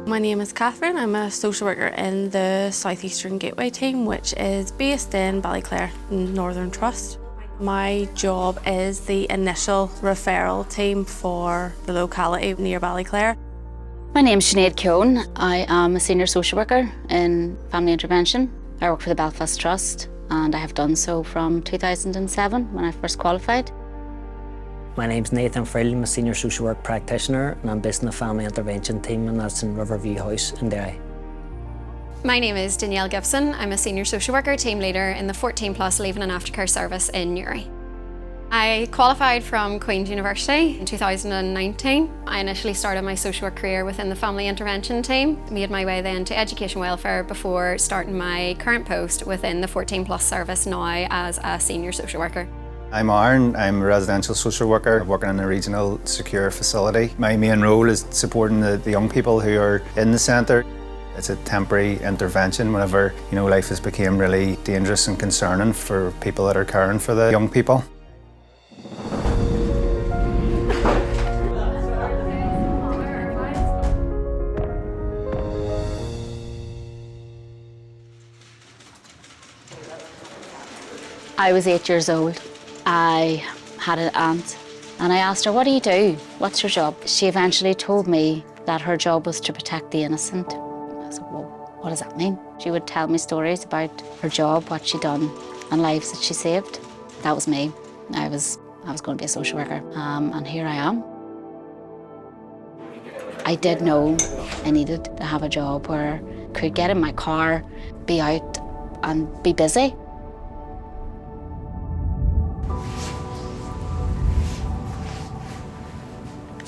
My name is Catherine. I'm a social worker in the South Eastern Gateway team, which is based in Ballyclare, Northern Trust. My job is the initial referral team for the locality near Ballyclare. My name is Sinead Keown. I am a senior social worker in family intervention. I work for the Belfast Trust and I have done so from 2007 when I first qualified. My name's Nathan Frill. I'm a senior social work practitioner and I'm based in the family intervention team, and that's in Riverview House in Derry. My name is Danielle Gibson. I'm a senior social worker team leader in the 14+ Leaving and Aftercare service in Newry. I qualified from Queen's University in 2019. I initially started my social work career within the family intervention team, made my way then to education welfare before starting my current post within the 14+ service now as a senior social worker. I'm Aaron. I'm a residential social worker working in a regional secure facility. My main role is supporting the young people who are in the centre. It's a temporary intervention whenever life has become really dangerous and concerning for people that are caring for the young people. I was 8 years old. I had an aunt and I asked her, "What do you do? What's your job?" She eventually told me that her job was to protect the innocent. I said, "Well, what does that mean?" She would tell me stories about her job, what she'd done, and lives that she saved. That was me. I was going to be a social worker, and here I am. I did know I needed to have a job where I could get in my car, be out and be busy.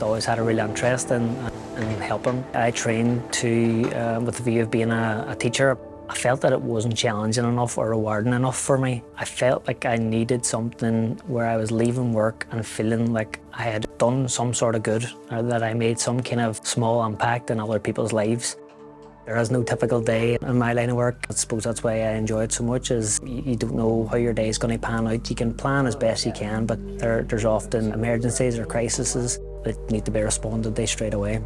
Always had a real interest in helping. I trained with the view of being a teacher. I felt that it wasn't challenging enough or rewarding enough for me. I felt like I needed something where I was leaving work and feeling like I had done some sort of good, or that I made some kind of small impact in other people's lives. There is no typical day in my line of work. I suppose that's why I enjoy it so much, is you don't know how your day is going to pan out. You can plan as best you can, but there's often emergencies or crises that need to be responded to straight away.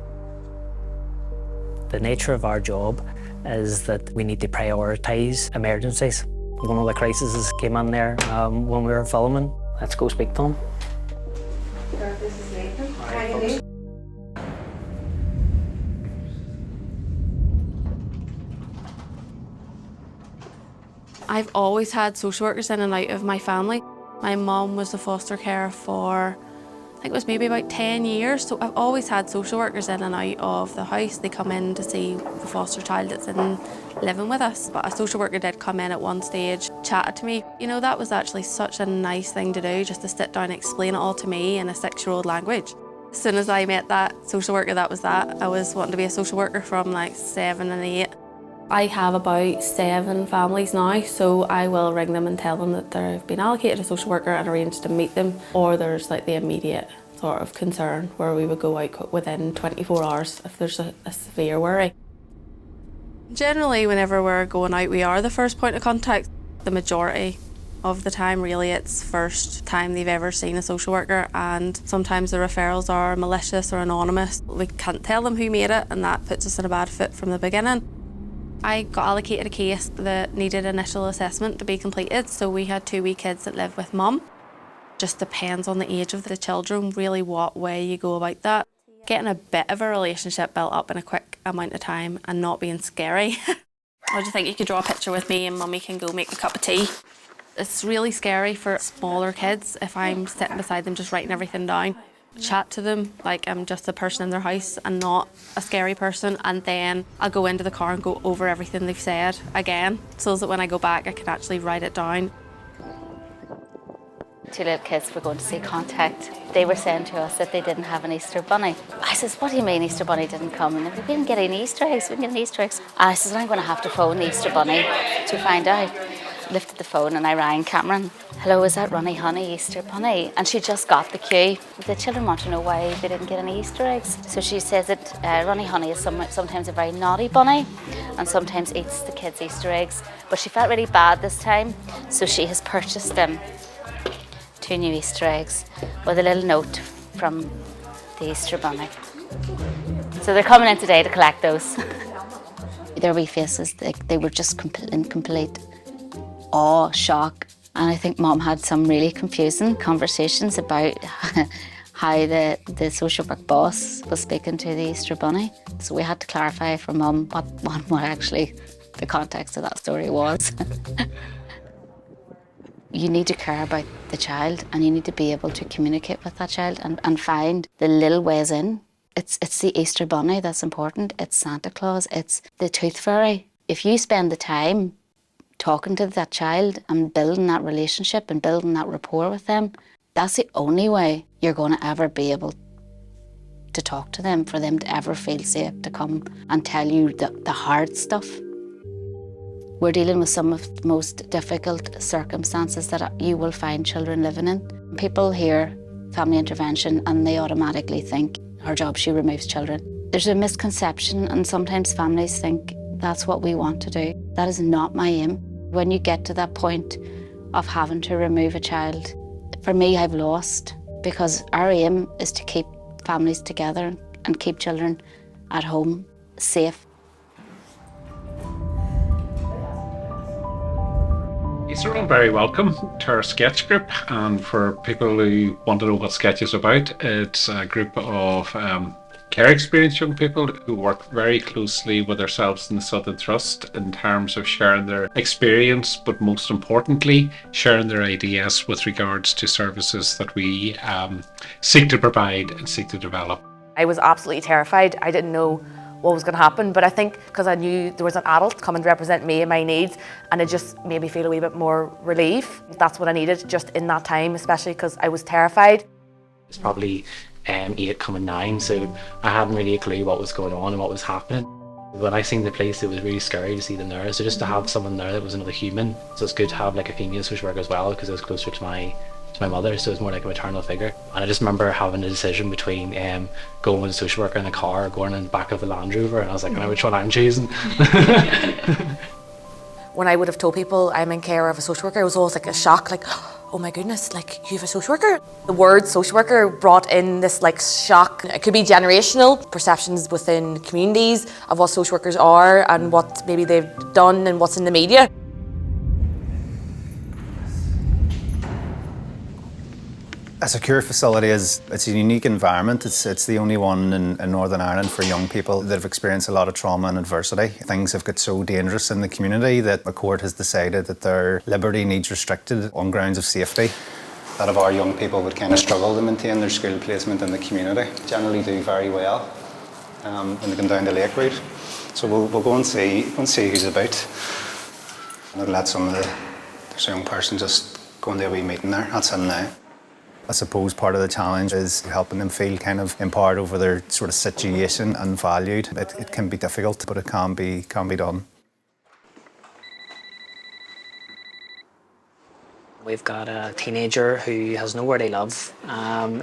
The nature of our job is that we need to prioritise emergencies. One of the crises came in there when we were filming. Let's go speak to him. This is Nathan. How are you doing? I've always had social workers in and out of my family. My mum was the foster carer for, I think it was maybe about 10 years, so I've always had social workers in and out of the house. They come in to see the foster child that's in living with us. But a social worker did come in at one stage, chatted to me. That was actually such a nice thing to do, just to sit down and explain it all to me in a 6-year-old language. As soon as I met that social worker, that was that. I was wanting to be a social worker from like 7 and 8. I have about 7 families now, so I will ring them and tell them that they've been allocated a social worker and arrange to meet them, or there's like the immediate sort of concern where we would go out within 24 hours if there's a severe worry. Generally, whenever we're going out, we are the first point of contact. The majority of the time, really, it's first time they've ever seen a social worker, and sometimes the referrals are malicious or anonymous. We can't tell them who made it, and that puts us in a bad foot from the beginning. I got allocated a case that needed initial assessment to be completed, so we had 2 wee kids that live with mum. Just depends on the age of the children, really what way you go about that. Getting a bit of a relationship built up in a quick amount of time and not being scary. Or do you think you could draw a picture with me and mummy can go make a cup of tea? It's really scary for smaller kids if I'm sitting beside them just writing everything down. Chat to them like I'm just a person in their house and not a scary person, and then I'll go into the car and go over everything they've said again, so that when I go back I can actually write it down. 2 little kids were going to see Contact. They were saying to us that they didn't have an Easter bunny. I says, "What do you mean Easter bunny didn't come?" And they said, "We didn't get any Easter eggs, we didn't get any Easter eggs." And I says, "I'm going to have to phone the Easter bunny to find out." Lifted the phone and I rang Cameron. "Hello, is that Ronnie Honey, Easter bunny?" And she just got the cue. The children want to know why they didn't get any Easter eggs. So she says that Ronnie Honey is sometimes a very naughty bunny and sometimes eats the kids' Easter eggs. But she felt really bad this time, so she has purchased them 2 new Easter eggs with a little note from the Easter bunny. So they're coming in today to collect those. Their wee faces, they were just in complete awe, shock. And I think Mum had some really confusing conversations about how the social work boss was speaking to the Easter Bunny. So we had to clarify for Mum what actually the context of that story was. You need to care about the child, and you need to be able to communicate with that child and find the little ways in. It's the Easter Bunny that's important. It's Santa Claus. It's the Tooth Fairy. If you spend the time talking to that child and building that relationship and building that rapport with them, that's the only way you're going to ever be able to talk to them, for them to ever feel safe to come and tell you the hard stuff. We're dealing with some of the most difficult circumstances that you will find children living in. People hear family intervention and they automatically think, her job, she removes children. There's a misconception, and sometimes families think that's what we want to do. That is not my aim. When you get to that point of having to remove a child, for me, I've lost, because our aim is to keep families together and keep children at home safe. You're all very welcome to our sketch group, and for people who want to know what sketch is about, it's a group of care experienced young people who work very closely with ourselves in the Southern Trust in terms of sharing their experience, but most importantly sharing their ideas with regards to services that we seek to provide and seek to develop. I was absolutely terrified. I didn't know what was going to happen, but I think because I knew there was an adult coming to represent me and my needs, and it just made me feel a wee bit more relief. That's what I needed just in that time, especially because I was terrified. It's probably 8 coming 9, so I hadn't really a clue what was going on and what was happening. When I seen the place, it was really scary to see them there, so just to have someone there that was another human. So it's good to have like a female social worker as well, because it was closer to my mother, so it was more like a maternal figure. And I just remember having a decision between going with a social worker in a car or going in the back of the Land Rover, and I was like, I know which one I'm choosing. When I would have told people I'm in care of a social worker, it was always like a shock, like, oh my goodness, like, you have a social worker? The word social worker brought in this like shock. It could be generational perceptions within communities of what social workers are and what maybe they've done and what's in the media. A secure facility it's a unique environment. It's the only one in Northern Ireland for young people that have experienced a lot of trauma and adversity. Things have got so dangerous in the community that the court has decided that their liberty needs restricted on grounds of safety. A lot of our young people would kind of struggle to maintain their school placement in the community. Generally do very well when they come down the Lake route. So we'll go and see who's about. And I'll let there's a young person just go into a wee meeting there. That's him now. I suppose part of the challenge is helping them feel kind of empowered over their sort of situation and valued. It can be difficult, but it can be done. We've got a teenager who has nowhere to live,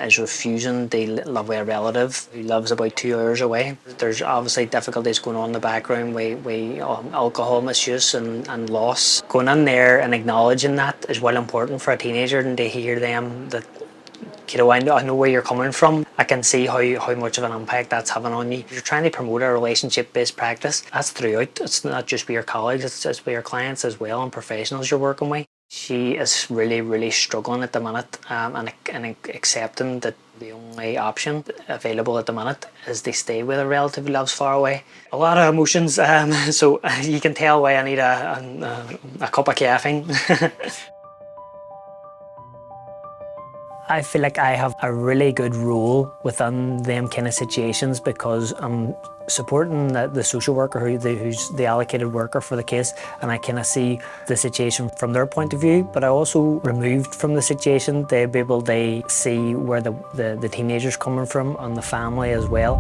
is refusing to live with a relative who lives about 2 hours away. There's obviously difficulties going on in the background with alcohol misuse and loss. Going in there and acknowledging that is well important for a teenager, and to hear them that, kiddo, I know where you're coming from. I can see how much of an impact that's having on you. You're trying to promote a relationship-based practice. That's throughout. It's not just with your colleagues, it's with your clients as well and professionals you're working with. She is really, really struggling at the minute and accepting that the only option available at the minute is to stay with a relative who lives far away. A lot of emotions, so you can tell why I need a cup of caffeine. I feel like I have a really good role within them kind of situations, because I'm supporting the social worker who's the allocated worker for the case, and I kind of see the situation from their point of view, but I also removed from the situation, they'll be able to see where the teenager's coming from and the family as well.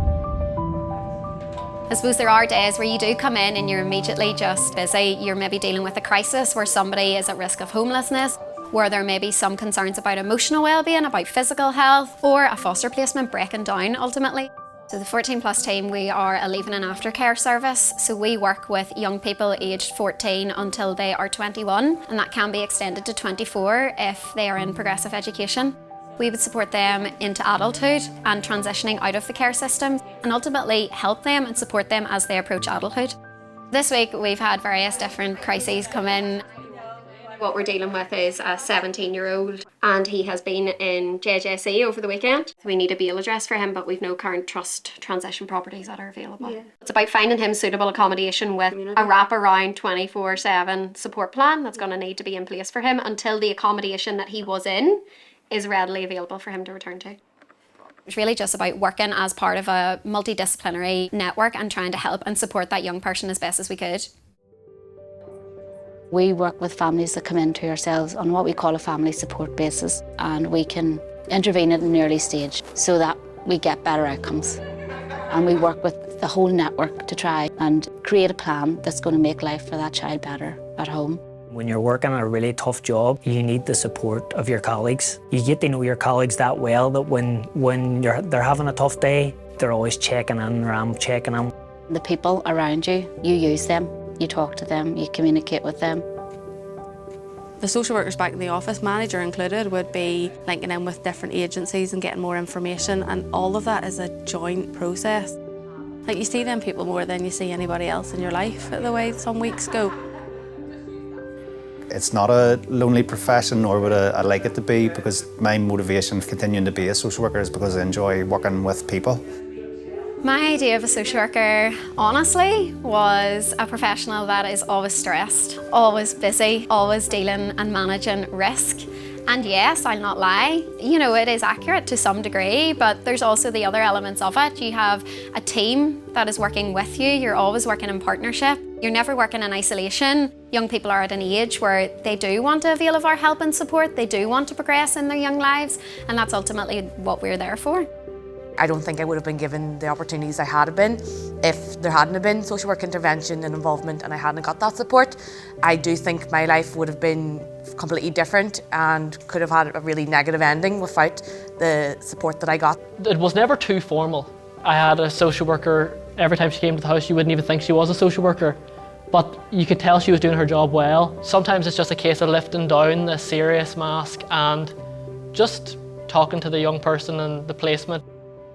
I suppose there are days where you do come in and you're immediately just busy. You're maybe dealing with a crisis where somebody is at risk of homelessness, where there may be some concerns about emotional well-being, about physical health, or a foster placement breaking down ultimately. So the 14 Plus team, we are a leaving and aftercare service. So we work with young people aged 14 until they are 21, and that can be extended to 24 if they are in progressive education. We would support them into adulthood and transitioning out of the care system, and ultimately help them and support them as they approach adulthood. This week we've had various different crises come in. What we're dealing with is a 17-year-old, and he has been in JJC over the weekend. We need a bail address for him, but we've no current trust transition properties that are available. Yeah. It's about finding him suitable accommodation with a wrap-around 24/7 support plan that's going to need to be in place for him until the accommodation that he was in is readily available for him to return to. It's really just about working as part of a multidisciplinary network and trying to help and support that young person as best as we could. We work with families that come into ourselves on what we call a family support basis, and we can intervene at an early stage so that we get better outcomes. And we work with the whole network to try and create a plan that's going to make life for that child better at home. When you're working a really tough job, you need the support of your colleagues. You get to know your colleagues that well that when they're having a tough day, they're always checking in, or I'm checking in. The people around you, you use them, you talk to them, you communicate with them. The social workers back in the office, manager included, would be linking in with different agencies and getting more information, and all of that is a joint process. Like, you see them people more than you see anybody else in your life, the way some weeks go. It's not a lonely profession, nor would I like it to be, because my motivation of continuing to be a social worker is because I enjoy working with people. My idea of a social worker, honestly, was a professional that is always stressed, always busy, always dealing and managing risk. And yes, I'll not lie, you know, it is accurate to some degree, but there's also the other elements of it. You have a team that is working with you, you're always working in partnership. You're never working in isolation. Young people are at an age where they do want to avail of our help and support, they do want to progress in their young lives, and that's ultimately what we're there for. I don't think I would have been given the opportunities I had been if there hadn't been social work intervention and involvement and I hadn't got that support. I do think my life would have been completely different and could have had a really negative ending without the support that I got. It was never too formal. I had a social worker, every time she came to the house you wouldn't even think she was a social worker, but you could tell she was doing her job well. Sometimes it's just a case of lifting down the serious mask and just talking to the young person and the placement.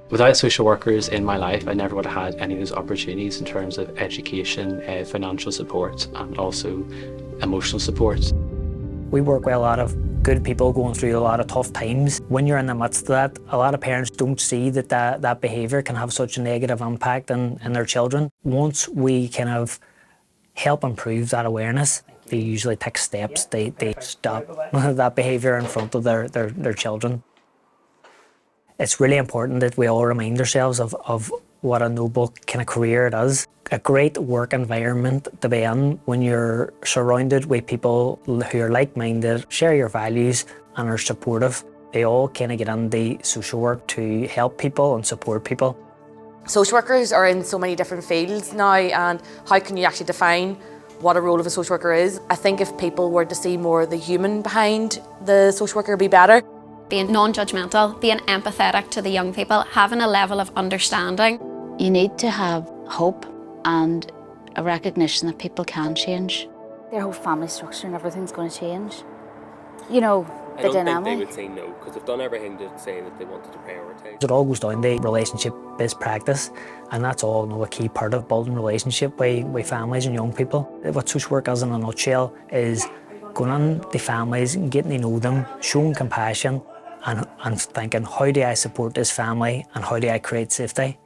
Without social workers in my life, I never would have had any of those opportunities in terms of education, financial support, and also emotional support. We work with a lot of good people going through a lot of tough times. When you're in the midst of that, a lot of parents don't see that behaviour can have such a negative impact in their children. Once we kind of help improve that awareness, they usually take steps, they stop that behaviour in front of their children. It's really important that we all remind ourselves of what a noble kind of career it is. A great work environment to be in when you're surrounded with people who are like-minded, share your values and are supportive. They all kind of get into social work to help people and support people. Social workers are in so many different fields now, and how can you actually define what a role of a social worker is? I think if people were to see more the human behind the social worker, it'd be better. Being non-judgmental, being empathetic to the young people, having a level of understanding. You need to have hope and a recognition that people can change. Their whole family structure and everything's going to change. You know, the dynamic. I don't think they would say no, because they've done everything to say that they wanted to prioritise. It all goes down to relationship-based practice, and that's all a key part of building relationship with families and young people. What social work is in a nutshell is going into families and getting to know them, showing compassion, and thinking, how do I support this family and how do I create safety?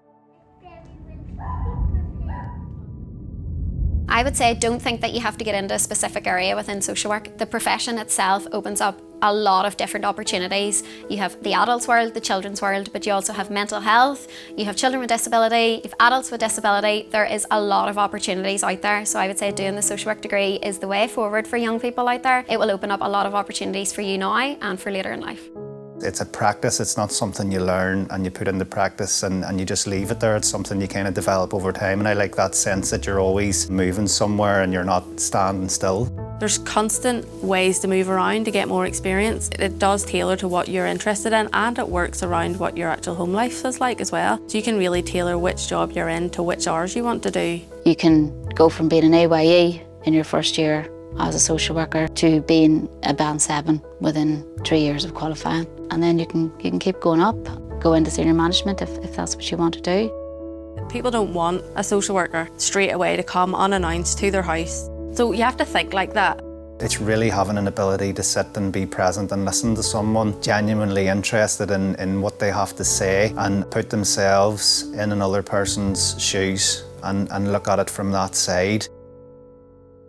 I would say don't think that you have to get into a specific area within social work. The profession itself opens up a lot of different opportunities. You have the adults world, the children's world, but you also have mental health, you have children with disability, you have adults with disability. There is a lot of opportunities out there. So I would say doing the social work degree is the way forward for young people out there. It will open up a lot of opportunities for you now and for later in life. It's a practice, it's not something you learn and you put into practice and you just leave it there. It's something you kind of develop over time, and I like that sense that you're always moving somewhere and you're not standing still. There's constant ways to move around to get more experience. It does tailor to what you're interested in, and it works around what your actual home life is like as well. So you can really tailor which job you're in to which hours you want to do. You can go from being an AYE in your first year as a social worker to being a band 7 within 3 years of qualifying. and then you can keep going up, go into senior management if that's what you want to do. People don't want a social worker straight away to come unannounced to their house. So you have to think like that. It's really having an ability to sit and be present and listen to someone genuinely interested in what they have to say and put themselves in another person's shoes and look at it from that side.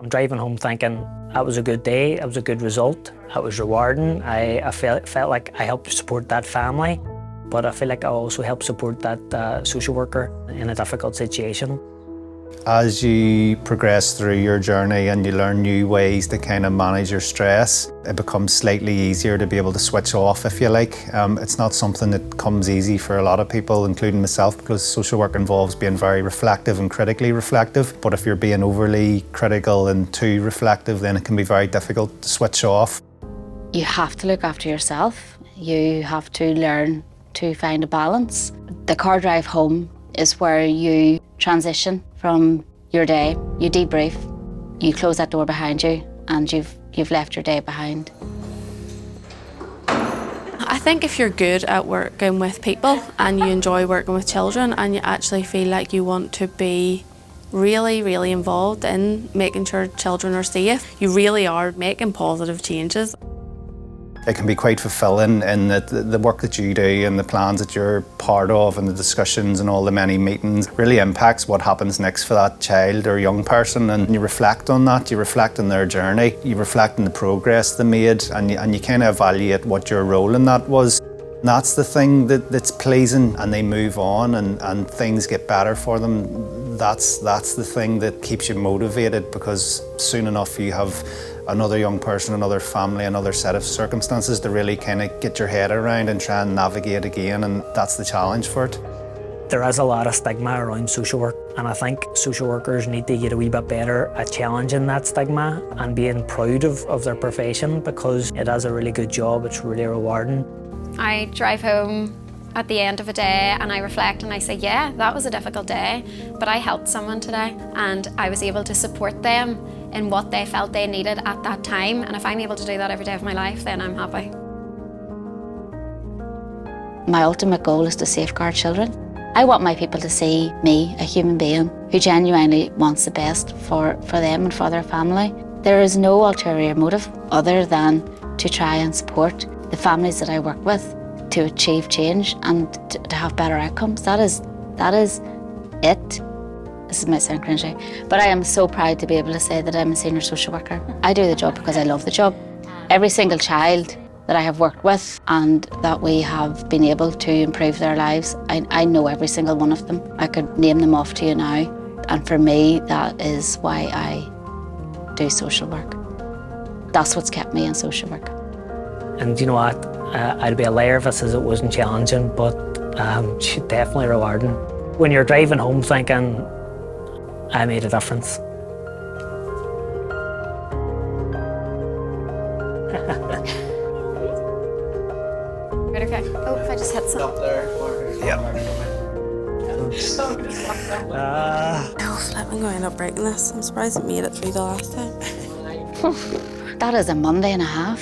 I'm driving home thinking that was a good day, that was a good result, that was rewarding. I felt like I helped support that family, but I feel like I also helped support that social worker in a difficult situation. As you progress through your journey and you learn new ways to kind of manage your stress, it becomes slightly easier to be able to switch off, if you like. It's not something that comes easy for a lot of people, including myself, because social work involves being very reflective and critically reflective. But if you're being overly critical and too reflective, then it can be very difficult to switch off. You have to look after yourself. You have to learn to find a balance. The car drive home is where you transition from your day, you debrief, you close that door behind you, and you've left your day behind. I think if you're good at working with people and you enjoy working with children and you actually feel like you want to be really, really involved in making sure children are safe, you really are making positive changes. It can be quite fulfilling in that the work that you do and the plans that you're part of and the discussions and all the many meetings really impacts what happens next for that child or young person, and you reflect on that, you reflect on their journey, you reflect on the progress they made, and you kind of evaluate what your role in that was. And that's the thing that's pleasing, and they move on and things get better for them. That's the thing that keeps you motivated, because soon enough you have another young person, another family, another set of circumstances to really kind of get your head around and try and navigate again, and that's the challenge for it. There is a lot of stigma around social work, and I think social workers need to get a wee bit better at challenging that stigma and being proud of their profession, because it is a really good job, it's really rewarding. I drive home at the end of a day and I reflect and I say, yeah, that was a difficult day, but I helped someone today and I was able to support them in what they felt they needed at that time, and if I'm able to do that every day of my life, then I'm happy. My ultimate goal is to safeguard children. I want my people to see me, a human being, who genuinely wants the best for them and for their family. There is no ulterior motive other than to try and support the families that I work with to achieve change and to have better outcomes. That is it. This might sound cringy, but I am so proud to be able to say that I'm a senior social worker. I do the job because I love the job. Every single child that I have worked with and that we have been able to improve their lives, I know every single one of them. I could name them off to you now, and for me that is why I do social work. That's what's kept me in social work. And you know what, I'd be a liar if I says it wasn't challenging, but definitely rewarding. When you're driving home thinking, I made a difference. Right, okay. Oh, if I just hit something. I'm going up breaking this. I'm surprised it made it through the last time. That is a Monday and a half.